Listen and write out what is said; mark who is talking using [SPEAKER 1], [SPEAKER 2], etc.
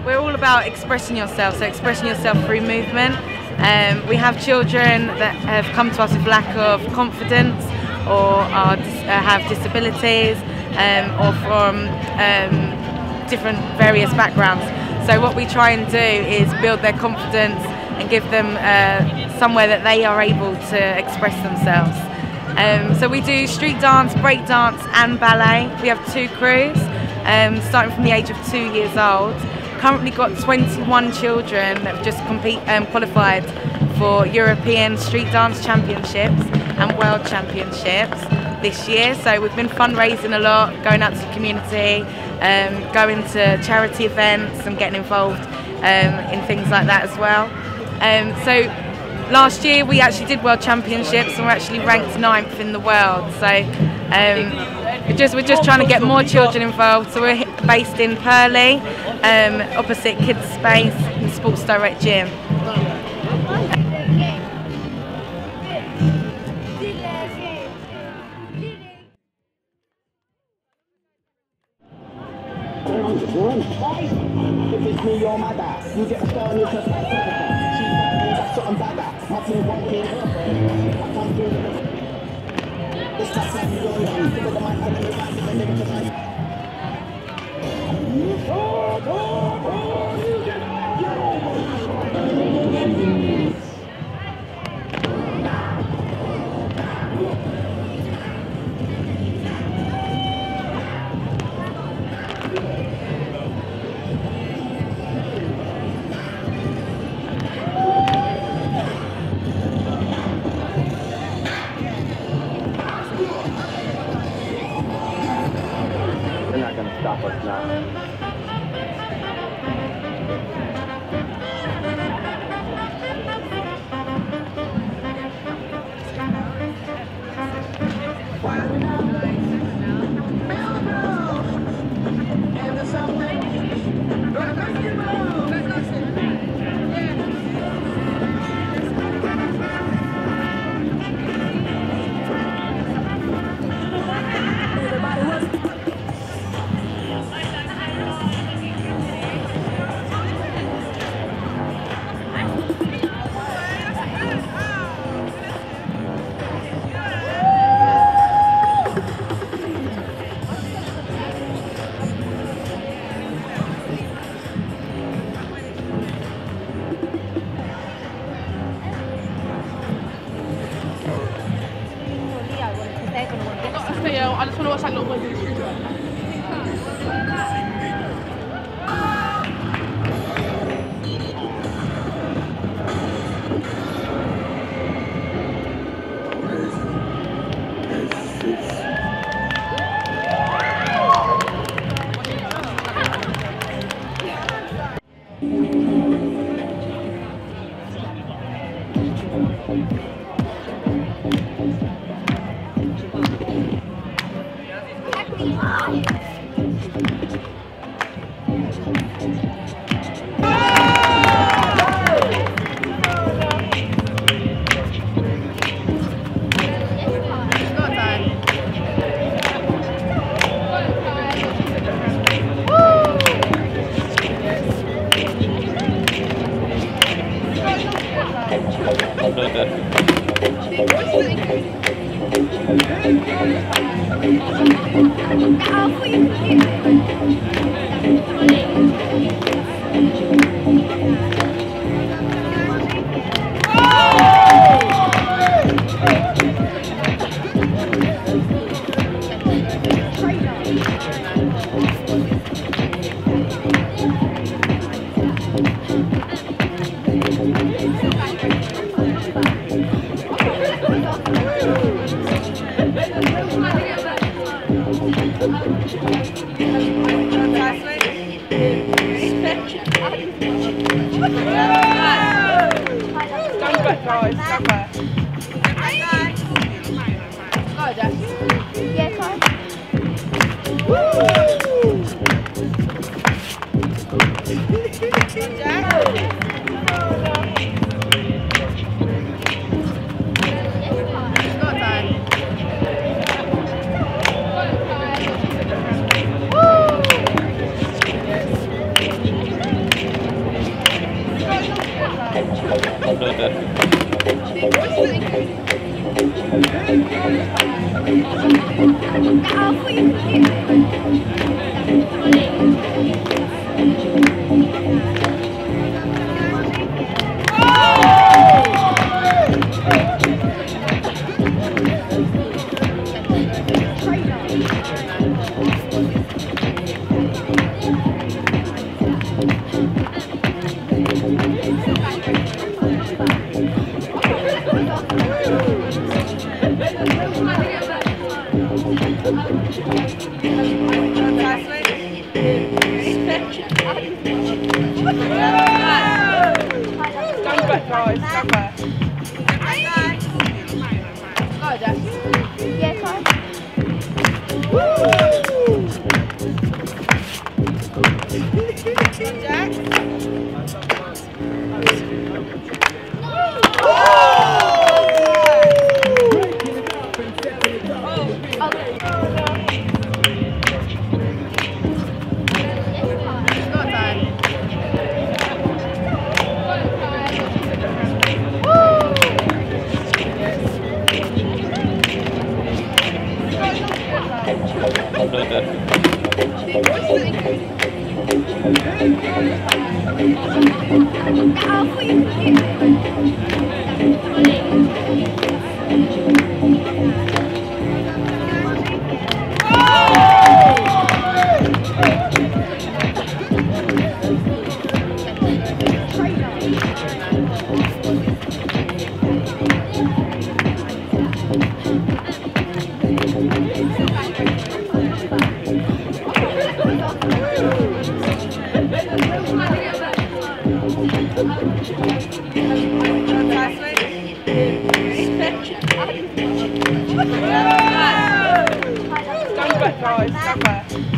[SPEAKER 1] We're all about expressing yourself, so expressing yourself through movement. We have children that have come to us with lack of confidence or have disabilities or from different various backgrounds. So what we try and do is build their confidence and give them somewhere that they are able to express themselves. So we do street dance, break dance and ballet. We have 2 crews, starting from the age of 2 years old. Currently got 21 children that have just qualified for European Street Dance Championships and World Championships this year. So we've been fundraising a lot, going out to the community, going to charity events and getting involved in things like that as well. So last year we actually did World Championships and we're actually ranked 9th in the world. So we're just trying to get more children involved. So we're based in Purley, opposite Kids Space and Sports Direct Gym.
[SPEAKER 2] If it's me or my dad, you get a phone with a that's something bad. My team won't be her friend. I can't do it. It's that time you don't know. Give it the mic and then the mic and then the mic.
[SPEAKER 3] They're not going to stop us now.
[SPEAKER 4] I just want to watch that little boy do the screwdriver. Stand back, guys. Stand back.